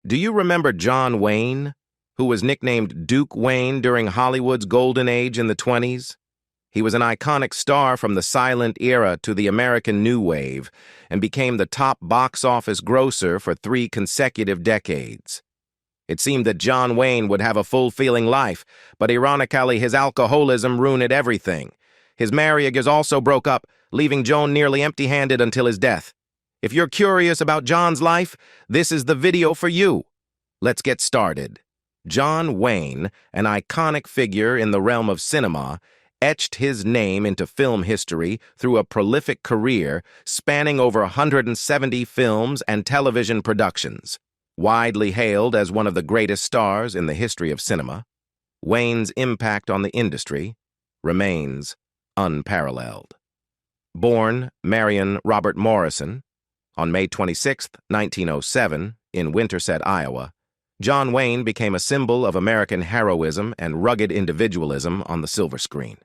Do you remember John Wayne, who was nicknamed Duke Wayne during Hollywood's golden age in the 20s? He was an iconic star from the silent era to the American New Wave and became the top box office grosser for 3 consecutive decades. It seemed that John Wayne would have a fulfilling life, but ironically his alcoholism ruined everything. His marriage also broke up, leaving Joan nearly empty-handed until his death. If you're curious about John's life, this is the video for you. Let's get started. John Wayne, an iconic figure in the realm of cinema, etched his name into film history through a prolific career spanning over 170 films and television productions. Widely hailed as one of the greatest stars in the history of cinema, Wayne's impact on the industry remains unparalleled. Born Marion Robert Morrison on May 26, 1907, in Winterset, Iowa, John Wayne became a symbol of American heroism and rugged individualism on the silver screen.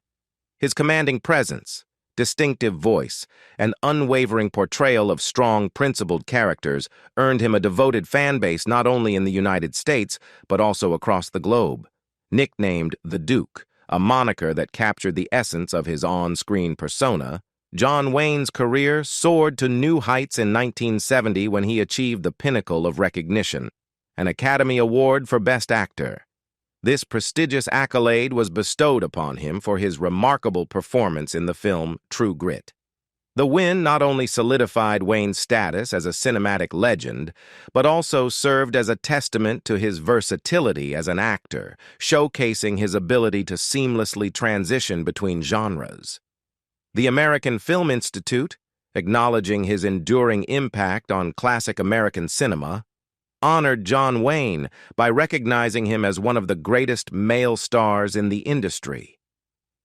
His commanding presence, distinctive voice, and unwavering portrayal of strong, principled characters earned him a devoted fan base not only in the United States, but also across the globe. Nicknamed the Duke, a moniker that captured the essence of his on-screen persona, John Wayne's career soared to new heights in 1970 when he achieved the pinnacle of recognition, an Academy Award for Best Actor. This prestigious accolade was bestowed upon him for his remarkable performance in the film True Grit. The win not only solidified Wayne's status as a cinematic legend, but also served as a testament to his versatility as an actor, showcasing his ability to seamlessly transition between genres. The American Film Institute, acknowledging his enduring impact on classic American cinema, honored John Wayne by recognizing him as one of the greatest male stars in the industry.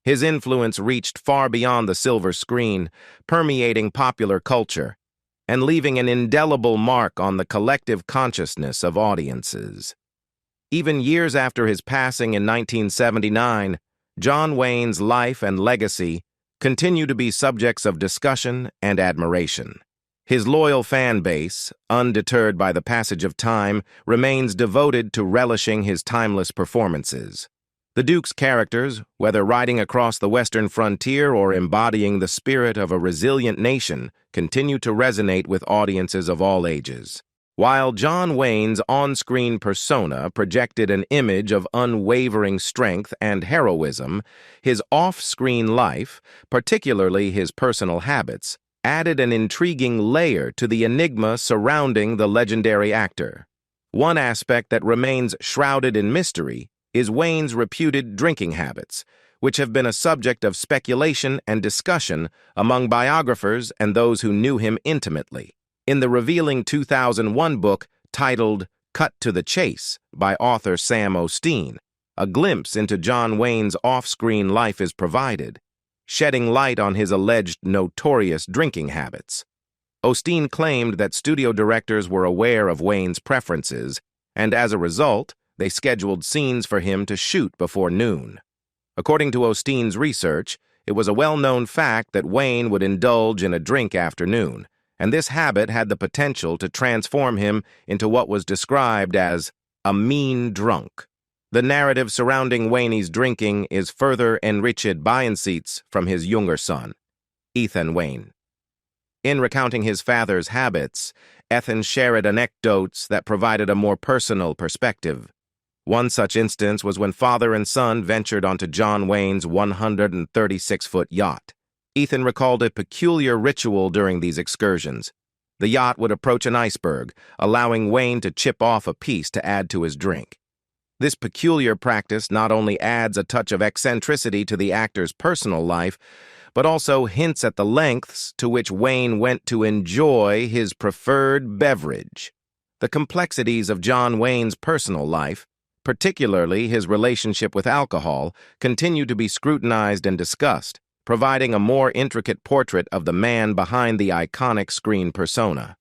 His influence reached far beyond the silver screen, permeating popular culture and leaving an indelible mark on the collective consciousness of audiences. Even years after his passing in 1979, John Wayne's life and legacy continue to be subjects of discussion and admiration. His loyal fan base, undeterred by the passage of time, remains devoted to relishing his timeless performances. The Duke's characters, whether riding across the western frontier or embodying the spirit of a resilient nation, continue to resonate with audiences of all ages. While John Wayne's on-screen persona projected an image of unwavering strength and heroism, his off-screen life, particularly his personal habits, added an intriguing layer to the enigma surrounding the legendary actor. One aspect that remains shrouded in mystery is Wayne's reputed drinking habits, which have been a subject of speculation and discussion among biographers and those who knew him intimately. In the revealing 2001 book titled Cut to the Chase by author Sam Osteen, a glimpse into John Wayne's off-screen life is provided, shedding light on his alleged notorious drinking habits. Osteen claimed that studio directors were aware of Wayne's preferences, and as a result, they scheduled scenes for him to shoot before noon. According to Osteen's research, it was a well-known fact that Wayne would indulge in a drink after noon, and this habit had the potential to transform him into what was described as a mean drunk. The narrative surrounding Wayne's drinking is further enriched by insights from his younger son, Ethan Wayne. In recounting his father's habits, Ethan shared anecdotes that provided a more personal perspective. One such instance was when father and son ventured onto John Wayne's 136-foot yacht. Ethan recalled a peculiar ritual during these excursions. The yacht would approach an iceberg, allowing Wayne to chip off a piece to add to his drink. This peculiar practice not only adds a touch of eccentricity to the actor's personal life, but also hints at the lengths to which Wayne went to enjoy his preferred beverage. The complexities of John Wayne's personal life, particularly his relationship with alcohol, continue to be scrutinized and discussed, providing a more intricate portrait of the man behind the iconic screen persona.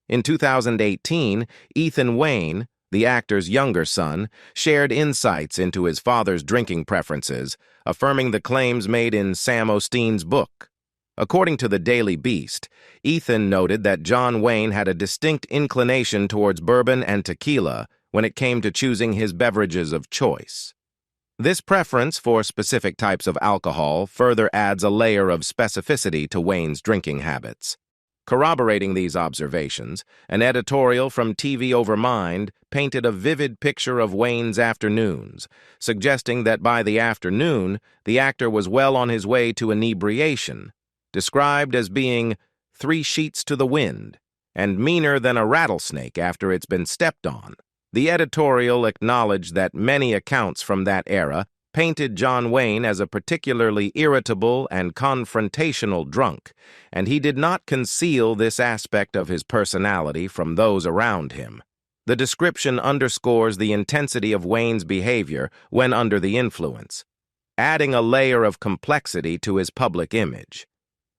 In 2018, Ethan Wayne, the actor's younger son, shared insights into his father's drinking preferences, affirming the claims made in Sam Osteen's book. According to the Daily Beast, Ethan noted that John Wayne had a distinct inclination towards bourbon and tequila when it came to choosing his beverages of choice. This preference for specific types of alcohol further adds a layer of specificity to Wayne's drinking habits. Corroborating these observations, an editorial from TV Over Mind painted a vivid picture of Wayne's afternoons, suggesting that by the afternoon, the actor was well on his way to inebriation, described as being 3 sheets to the wind and meaner than a rattlesnake after it's been stepped on. The editorial acknowledged that many accounts from that era painted John Wayne as a particularly irritable and confrontational drunk, and he did not conceal this aspect of his personality from those around him. The description underscores the intensity of Wayne's behavior when under the influence, adding a layer of complexity to his public image.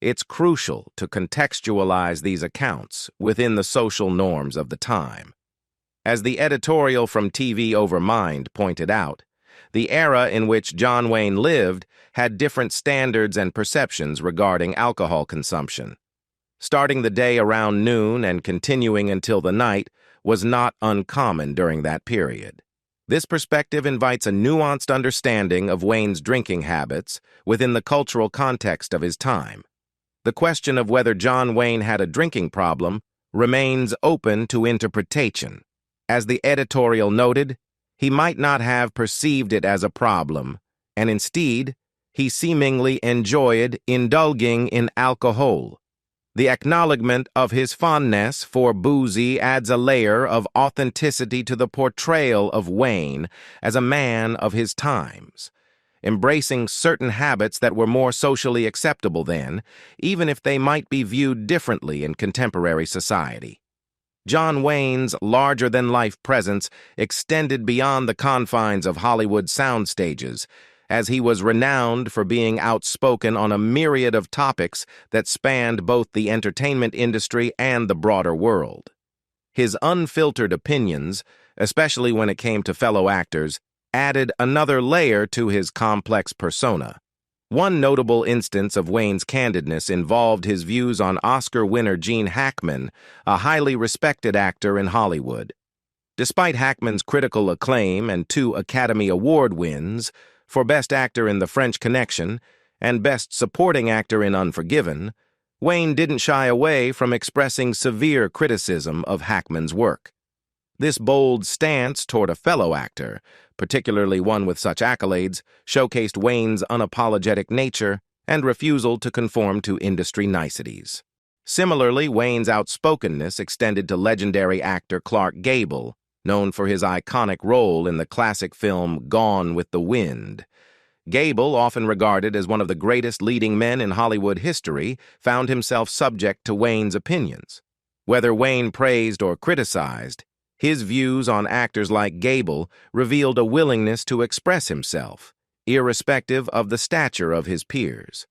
It's crucial to contextualize these accounts within the social norms of the time. As the editorial from TV Over Mind pointed out, the era in which John Wayne lived had different standards and perceptions regarding alcohol consumption. Starting the day around noon and continuing until the night was not uncommon during that period. This perspective invites a nuanced understanding of Wayne's drinking habits within the cultural context of his time. The question of whether John Wayne had a drinking problem remains open to interpretation. As the editorial noted, he might not have perceived it as a problem, and instead, he seemingly enjoyed indulging in alcohol. The acknowledgement of his fondness for boozy adds a layer of authenticity to the portrayal of Wayne as a man of his times, embracing certain habits that were more socially acceptable then, even if they might be viewed differently in contemporary society. John Wayne's larger-than-life presence extended beyond the confines of Hollywood sound stages, as he was renowned for being outspoken on a myriad of topics that spanned both the entertainment industry and the broader world. His unfiltered opinions, especially when it came to fellow actors, added another layer to his complex persona. One notable instance of Wayne's candidness involved his views on Oscar winner Gene Hackman, a highly respected actor in Hollywood. Despite Hackman's critical acclaim and 2 Academy Award wins for Best Actor in The French Connection and Best Supporting Actor in Unforgiven, Wayne didn't shy away from expressing severe criticism of Hackman's work. This bold stance toward a fellow actor, particularly one with such accolades, showcased Wayne's unapologetic nature and refusal to conform to industry niceties. Similarly, Wayne's outspokenness extended to legendary actor Clark Gable, known for his iconic role in the classic film Gone with the Wind. Gable, often regarded as one of the greatest leading men in Hollywood history, found himself subject to Wayne's opinions. Whether Wayne praised or criticized, his views on actors like Gable revealed a willingness to express himself, irrespective of the stature of his peers.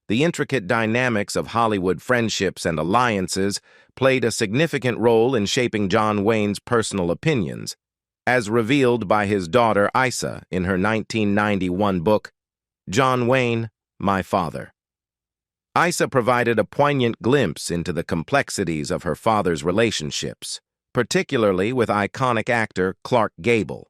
The intricate dynamics of Hollywood friendships and alliances played a significant role in shaping John Wayne's personal opinions, as revealed by his daughter Isa in her 1991 book, John Wayne, My Father. Isa provided a poignant glimpse into the complexities of her father's relationships, particularly with iconic actor Clark Gable.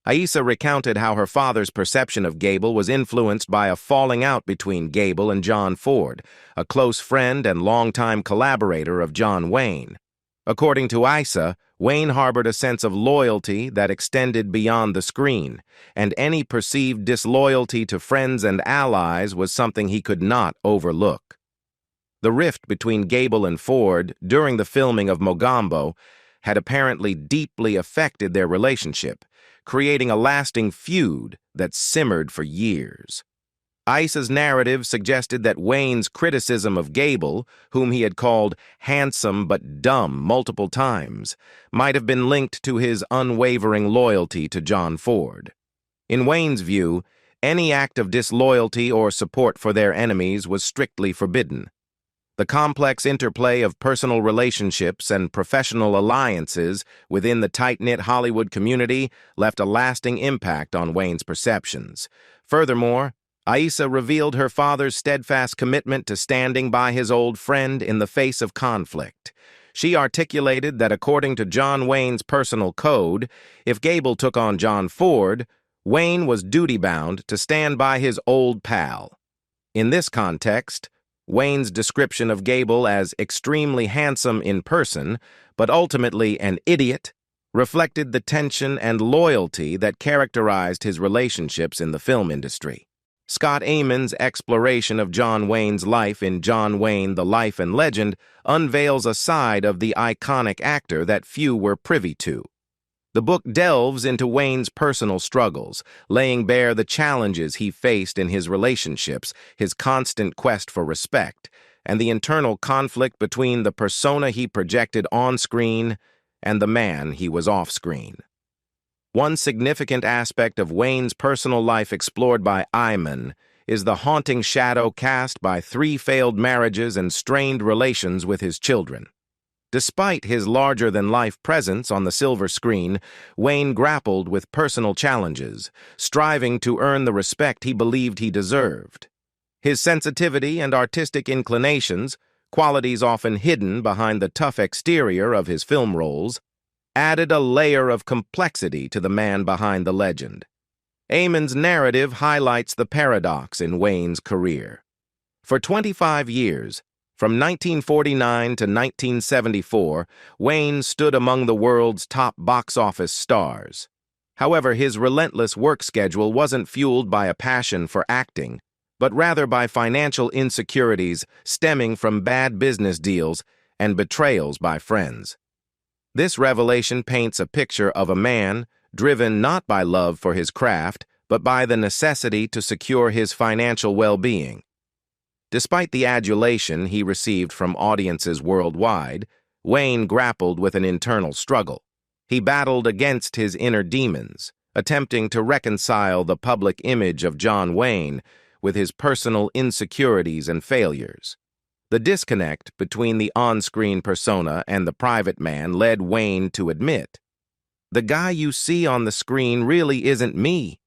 Isa recounted how her father's perception of Gable was influenced by a falling out between Gable and John Ford, a close friend and longtime collaborator of John Wayne. According to Isa, Wayne harbored a sense of loyalty that extended beyond the screen, and any perceived disloyalty to friends and allies was something he could not overlook. The rift between Gable and Ford during the filming of Mogambo had apparently deeply affected their relationship, creating a lasting feud that simmered for years. Isa's narrative suggested that Wayne's criticism of Gable, whom he had called handsome but dumb multiple times, might have been linked to his unwavering loyalty to John Ford. In Wayne's view, any act of disloyalty or support for their enemies was strictly forbidden. The complex interplay of personal relationships and professional alliances within the tight-knit Hollywood community left a lasting impact on Wayne's perceptions. Furthermore, Aissa revealed her father's steadfast commitment to standing by his old friend in the face of conflict. She articulated that according to John Wayne's personal code, if Gable took on John Ford, Wayne was duty-bound to stand by his old pal. In this context, Wayne's description of Gable as extremely handsome in person, but ultimately an idiot, reflected the tension and loyalty that characterized his relationships in the film industry. Scott Eamon's exploration of John Wayne's life in John Wayne, The Life and Legend unveils a side of the iconic actor that few were privy to. The book delves into Wayne's personal struggles, laying bare the challenges he faced in his relationships, his constant quest for respect, and the internal conflict between the persona he projected on-screen and the man he was off-screen. One significant aspect of Wayne's personal life explored by Eamon is the haunting shadow cast by 3 failed marriages and strained relations with his children. Despite his larger-than-life presence on the silver screen, Wayne grappled with personal challenges, striving to earn the respect he believed he deserved. His sensitivity and artistic inclinations, qualities often hidden behind the tough exterior of his film roles, added a layer of complexity to the man behind the legend. Eamon's narrative highlights the paradox in Wayne's career. For 25 years, from 1949 to 1974, Wayne stood among the world's top box office stars. However, his relentless work schedule wasn't fueled by a passion for acting, but rather by financial insecurities stemming from bad business deals and betrayals by friends. This revelation paints a picture of a man driven not by love for his craft, but by the necessity to secure his financial well-being. Despite the adulation he received from audiences worldwide, Wayne grappled with an internal struggle. He battled against his inner demons, attempting to reconcile the public image of John Wayne with his personal insecurities and failures. The disconnect between the on-screen persona and the private man led Wayne to admit, "The guy you see on the screen really isn't me."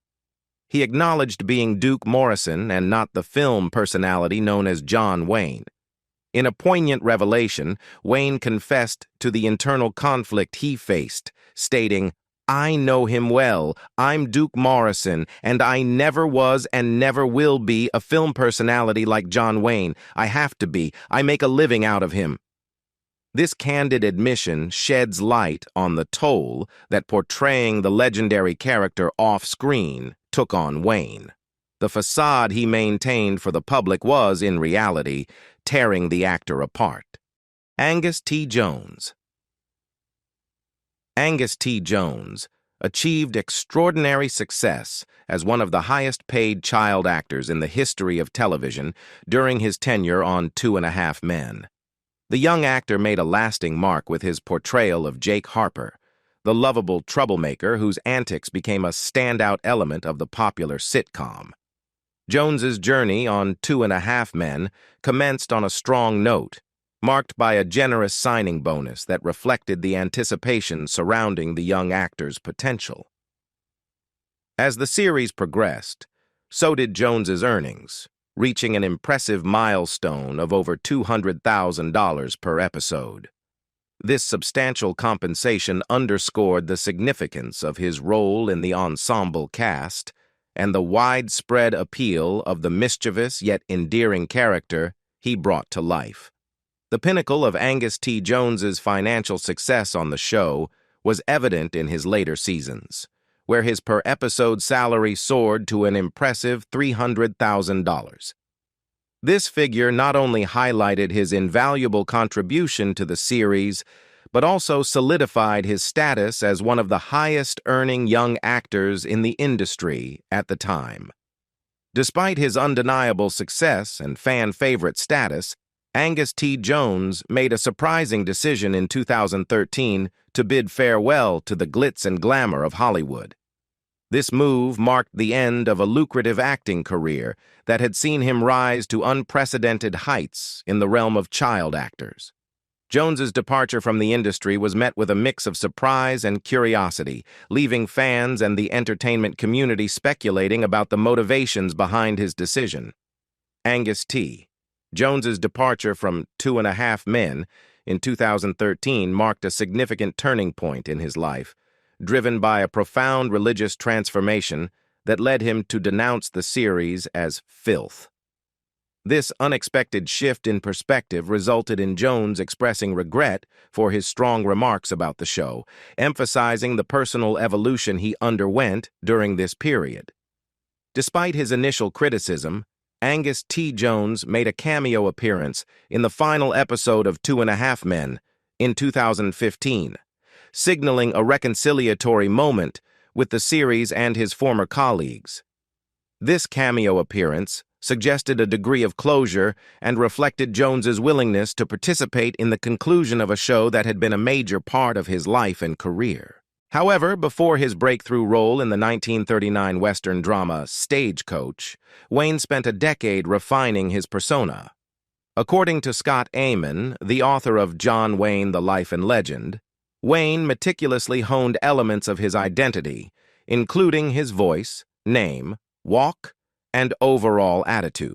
He acknowledged being Duke Morrison and not the film personality known as John Wayne. In a poignant revelation, Wayne confessed to the internal conflict he faced, stating, "I know him well. I'm Duke Morrison, and I never was and never will be a film personality like John Wayne. I have to be. I make a living out of him." This candid admission sheds light on the toll that portraying the legendary character off-screen took on Wayne. The facade he maintained for the public was, in reality, tearing the actor apart. Angus T Jones. Angus T Jones achieved extraordinary success as one of the highest-paid child actors in the history of television during his tenure on 2.5 Men. The young actor made a lasting mark with his portrayal of Jake Harper, the lovable troublemaker whose antics became a standout element of the popular sitcom. Jones's journey on 2.5 Men commenced on a strong note, marked by a generous signing bonus that reflected the anticipation surrounding the young actor's potential. As the series progressed, so did Jones's earnings, reaching an impressive milestone of over $200,000 per episode. This substantial compensation underscored the significance of his role in the ensemble cast and the widespread appeal of the mischievous yet endearing character he brought to life. The pinnacle of Angus T Jones's financial success on the show was evident in his later seasons, where his per-episode salary soared to an impressive $300,000. This figure not only highlighted his invaluable contribution to the series, but also solidified his status as one of the highest-earning young actors in the industry at the time. Despite his undeniable success and fan-favorite status, Angus T Jones made a surprising decision in 2013 to bid farewell to the glitz and glamour of Hollywood. This move marked the end of a lucrative acting career that had seen him rise to unprecedented heights in the realm of child actors. Jones's departure from the industry was met with a mix of surprise and curiosity, leaving fans and the entertainment community speculating about the motivations behind his decision. Angus T. Jones's departure from Two and a Half Men in 2013 marked a significant turning point in his life, driven by a profound religious transformation that led him to denounce the series as filth. This unexpected shift in perspective resulted in Jones expressing regret for his strong remarks about the show, emphasizing the personal evolution he underwent during this period. Despite his initial criticism, Angus T Jones made a cameo appearance in the final episode of Two and a Half Men in 2015, signaling a reconciliatory moment with the series and his former colleagues. This cameo appearance suggested a degree of closure and reflected Jones's willingness to participate in the conclusion of a show that had been a major part of his life and career. However, before his breakthrough role in the 1939 Western drama Stagecoach, Wayne spent a decade refining his persona. According to Scott Amon, the author of John Wayne, The Life and Legend, Wayne meticulously honed elements of his identity, including his voice, name, walk, and overall attitude.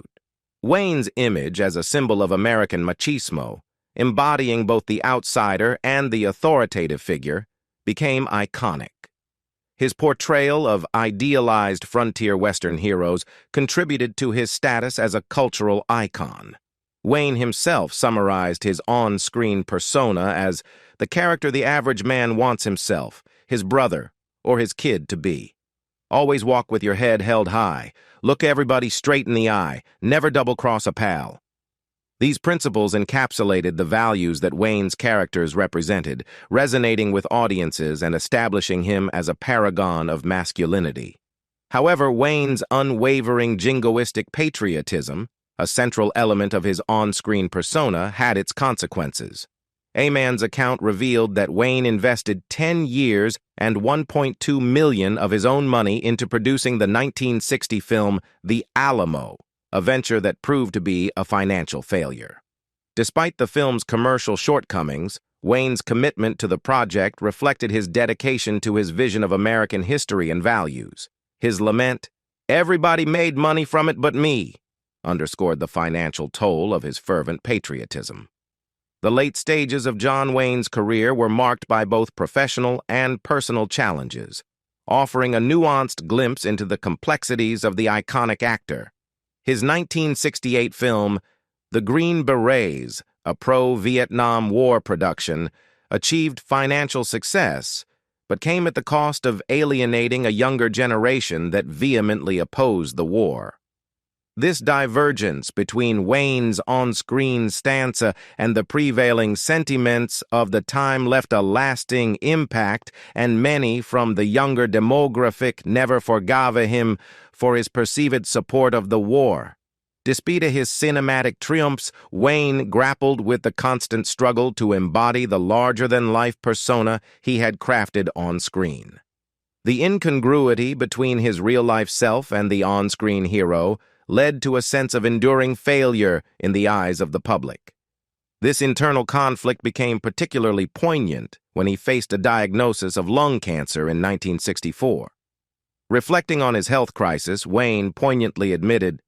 Wayne's image as a symbol of American machismo, embodying both the outsider and the authoritative figure, became iconic. His portrayal of idealized frontier Western heroes contributed to his status as a cultural icon. Wayne himself summarized his on-screen persona as the character the average man wants himself, his brother, or his kid to be. Always walk with your head held high, look everybody straight in the eye, never double-cross a pal. These principles encapsulated the values that Wayne's characters represented, resonating with audiences and establishing him as a paragon of masculinity. However, Wayne's unwavering jingoistic patriotism, a central element of his on-screen persona, had its consequences. Amon's account revealed that Wayne invested 10 years and $1.2 million of his own money into producing the 1960 film The Alamo, a venture that proved to be a financial failure. Despite the film's commercial shortcomings, Wayne's commitment to the project reflected his dedication to his vision of American history and values. His lament, "Everybody made money from it but me," underscored the financial toll of his fervent patriotism. The late stages of John Wayne's career were marked by both professional and personal challenges, offering a nuanced glimpse into the complexities of the iconic actor. His 1968 film, The Green Berets, a pro-Vietnam War production, achieved financial success, but came at the cost of alienating a younger generation that vehemently opposed the war. This divergence between Wayne's on-screen stance and the prevailing sentiments of the time left a lasting impact, and many from the younger demographic never forgave him for his perceived support of the war. Despite his cinematic triumphs, Wayne grappled with the constant struggle to embody the larger-than-life persona he had crafted on-screen. The incongruity between his real-life self and the on-screen hero led to a sense of enduring failure in the eyes of the public. This internal conflict became particularly poignant when he faced a diagnosis of lung cancer in 1964. Reflecting on his health crisis, Wayne poignantly admitted,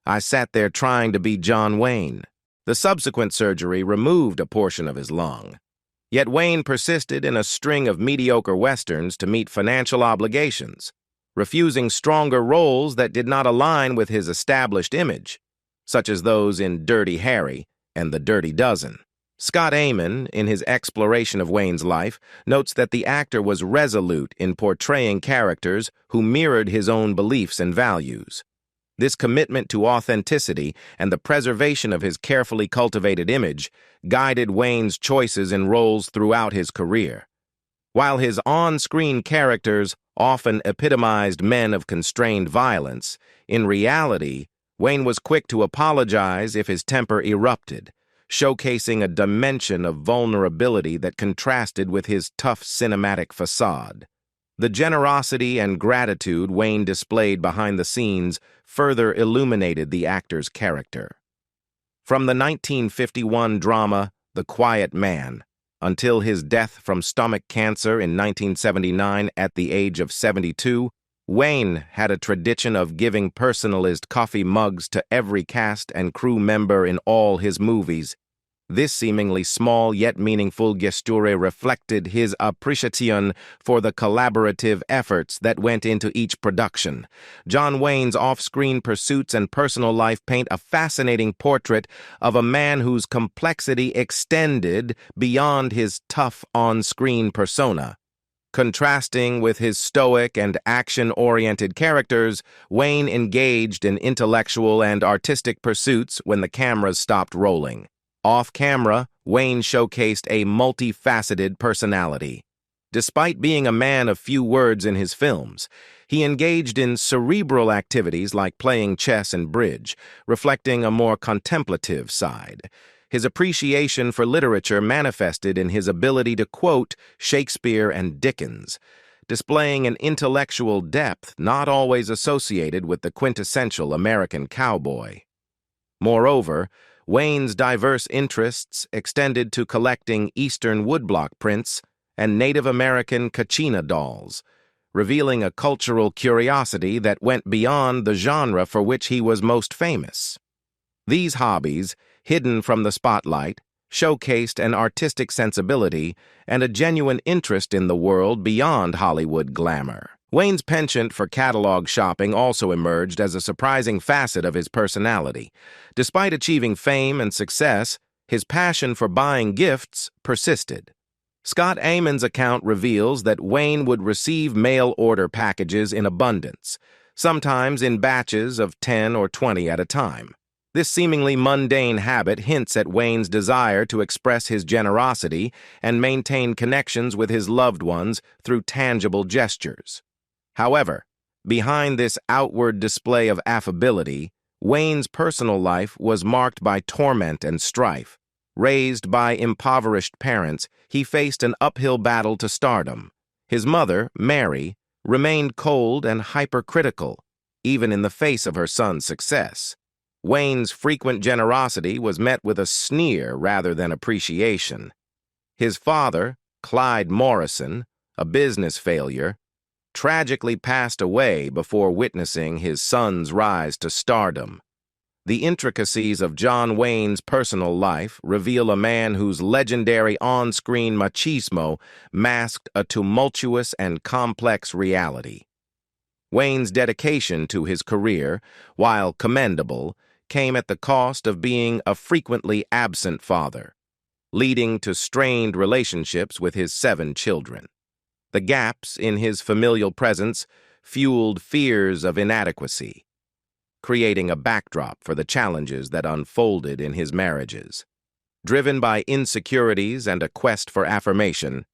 "I sat there trying to be John Wayne." The subsequent surgery removed a portion of his lung. Yet Wayne persisted in a string of mediocre westerns to meet financial obligations, refusing stronger roles that did not align with his established image, such as those in Dirty Harry and The Dirty Dozen. Scott Amon, in his exploration of Wayne's life, notes that the actor was resolute in portraying characters who mirrored his own beliefs and values. This commitment to authenticity and the preservation of his carefully cultivated image guided Wayne's choices in roles throughout his career. While his on-screen characters often epitomized men of constrained violence, in reality, Wayne was quick to apologize if his temper erupted, showcasing a dimension of vulnerability that contrasted with his tough cinematic facade. The generosity and gratitude Wayne displayed behind the scenes further illuminated the actor's character. From the 1951 drama the quiet man. Until his death from stomach cancer in 1979 at the age of 72, Wayne had a tradition of giving personalized coffee mugs to every cast and crew member in all his movies. This seemingly small yet meaningful gesture reflected his appreciation for the collaborative efforts that went into each production. John Wayne's off-screen pursuits and personal life paint a fascinating portrait of a man whose complexity extended beyond his tough on-screen persona. Contrasting with his stoic and action-oriented characters, Wayne engaged in intellectual and artistic pursuits when the cameras stopped rolling. Off-camera, Wayne showcased a multifaceted personality. Despite being a man of few words in his films, he engaged in cerebral activities like playing chess and bridge, reflecting a more contemplative side. His appreciation for literature manifested in his ability to quote Shakespeare and Dickens, displaying an intellectual depth not always associated with the quintessential American cowboy. Moreover, Wayne's diverse interests extended to collecting Eastern woodblock prints and Native American kachina dolls, revealing a cultural curiosity that went beyond the genre for which he was most famous. These hobbies, hidden from the spotlight, showcased an artistic sensibility and a genuine interest in the world beyond Hollywood glamour. Wayne's penchant for catalog shopping also emerged as a surprising facet of his personality. Despite achieving fame and success, his passion for buying gifts persisted. Scott Amon's account reveals that Wayne would receive mail-order packages in abundance, sometimes in batches of 10 or 20 at a time. This seemingly mundane habit hints at Wayne's desire to express his generosity and maintain connections with his loved ones through tangible gestures. However, behind this outward display of affability, Wayne's personal life was marked by torment and strife. Raised by impoverished parents, he faced an uphill battle to stardom. His mother, Mary, remained cold and hypercritical, even in the face of her son's success. Wayne's frequent generosity was met with a sneer rather than appreciation. His father, Clyde Morrison, a business failure, tragically passed away before witnessing his son's rise to stardom. The intricacies of John Wayne's personal life reveal a man whose legendary on-screen machismo masked a tumultuous and complex reality. Wayne's dedication to his career, while commendable, came at the cost of being a frequently absent father, leading to strained relationships with his 7 children. The gaps in his familial presence fueled fears of inadequacy, creating a backdrop for the challenges that unfolded in his marriages. Driven by insecurities and a quest for affirmation,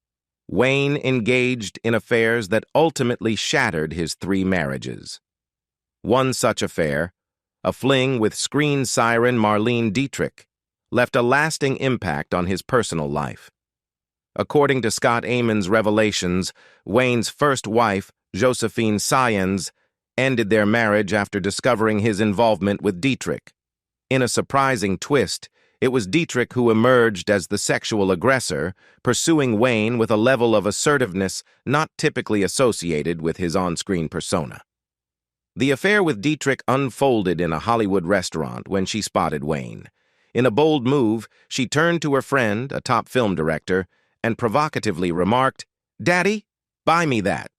Wayne engaged in affairs that ultimately shattered his 3 marriages. One such affair, a fling with screen siren Marlene Dietrich, left a lasting impact on his personal life. According to Scott Amon's revelations, Wayne's first wife, Josephine Sayens, ended their marriage after discovering his involvement with Dietrich. In a surprising twist, it was Dietrich who emerged as the sexual aggressor, pursuing Wayne with a level of assertiveness not typically associated with his on-screen persona. The affair with Dietrich unfolded in a Hollywood restaurant when she spotted Wayne. In a bold move, she turned to her friend, a top film director, and provocatively remarked, "Daddy, buy me that."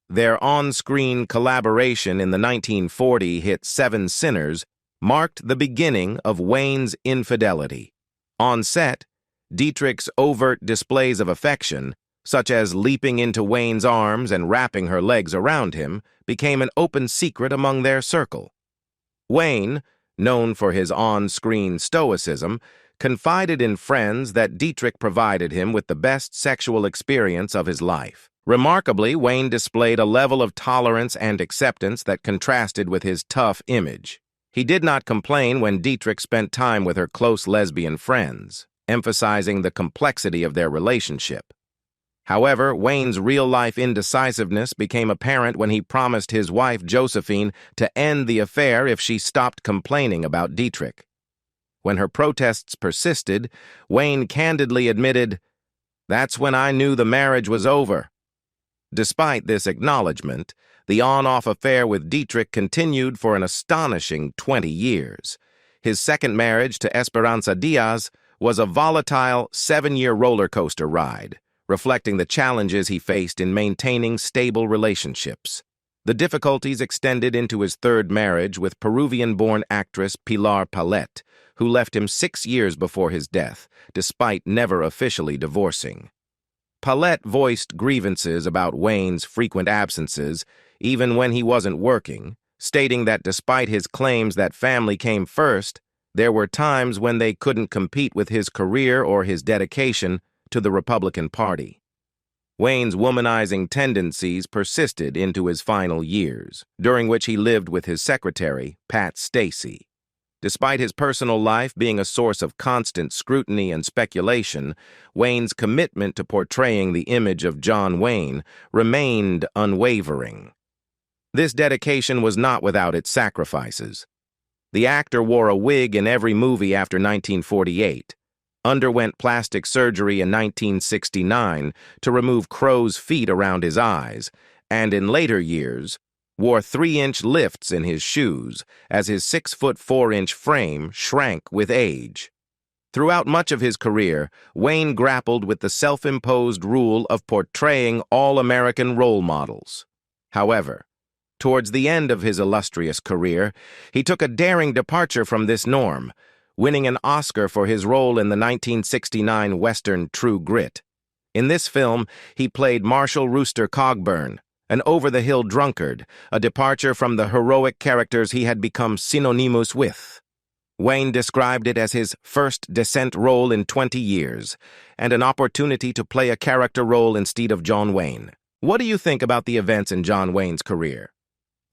Their on-screen collaboration in the 1940 hit 7 Sinners marked the beginning of Wayne's infidelity. On set, Dietrich's overt displays of affection, such as leaping into Wayne's arms and wrapping her legs around him, became an open secret among their circle. Wayne, known for his on-screen stoicism, confided in friends that Dietrich provided him with the best sexual experience of his life. Remarkably, Wayne displayed a level of tolerance and acceptance that contrasted with his tough image. He did not complain when Dietrich spent time with her close lesbian friends, emphasizing the complexity of their relationship. However, Wayne's real-life indecisiveness became apparent when he promised his wife, Josephine, to end the affair if she stopped complaining about Dietrich. When her protests persisted, Wayne candidly admitted, "That's when I knew the marriage was over." Despite this acknowledgement, the on-off affair with Dietrich continued for an astonishing 20 years. His second marriage to Esperanza Diaz was a volatile 7-year roller coaster ride, reflecting the challenges he faced in maintaining stable relationships. The difficulties extended into his third marriage with Peruvian-born actress Pilar Palette, who left him 6 years before his death, despite never officially divorcing. Palette voiced grievances about Wayne's frequent absences, even when he wasn't working, stating that despite his claims that family came first, there were times when they couldn't compete with his career or his dedication to the Republican Party. Wayne's womanizing tendencies persisted into his final years, during which he lived with his secretary, Pat Stacey. Despite his personal life being a source of constant scrutiny and speculation, Wayne's commitment to portraying the image of John Wayne remained unwavering. This dedication was not without its sacrifices. The actor wore a wig in every movie after 1948, underwent plastic surgery in 1969 to remove crow's feet around his eyes, and in later years, wore 3-inch lifts in his shoes as his 6'4" frame shrank with age. Throughout much of his career, Wayne grappled with the self-imposed rule of portraying all-American role models. However, towards the end of his illustrious career, he took a daring departure from this norm, winning an Oscar for his role in the 1969 Western True Grit. In this film, he played Marshal Rooster Cogburn, an over-the-hill drunkard, a departure from the heroic characters he had become synonymous with. Wayne described it as his first decent role in 20 years, and an opportunity to play a character role instead of John Wayne. What do you think about the events in John Wayne's career?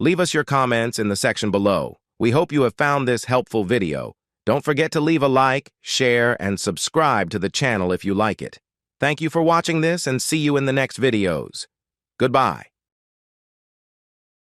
Leave us your comments in the section below. We hope you have found this helpful video. Don't forget to leave a like, share, and subscribe to the channel if you like it. Thank you for watching this, and see you in the next videos. Goodbye.